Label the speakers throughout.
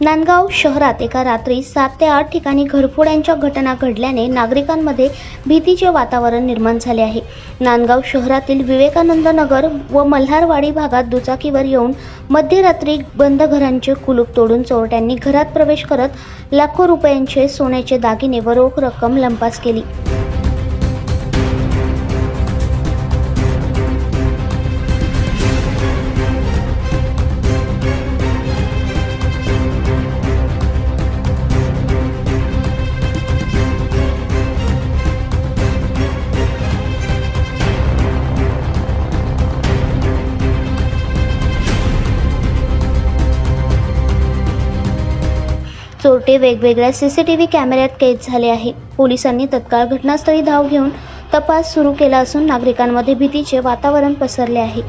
Speaker 1: नांदगाव शहरात एका रात्री 7 ते 8 ठिकाणी घरफोड्यांच्या घटना घडल्याने नागरिकांमध्ये भीतीचे वातावरण निर्माण झाले आहे। नांदगाव शहरातील विवेकानंद नगर व मल्हारवाडी भागात दुचाकीवर येऊन मध्यरात्री बंद घरांचे कुलूप तोडून चोरट्यांनी घरात प्रवेश करत लाखो रुपयांचे सोन्याचे दागिने व रोख रक्कम लंपास केली। चोरटे वेगवेगळ्या सीसीटीव्ही कॅमेऱ्यात कैद झाले आहे। पोलिसांनी तत्काळ घटनास्थळी धाव घेऊन तपास सुरू केला असून नागरिकांमध्ये भीतीचे वातावरण पसरले आहे।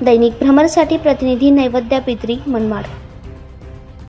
Speaker 1: दैनिक भ्रमरसाठी प्रतिनिधी नैवेद्या पित्री, मनमाड।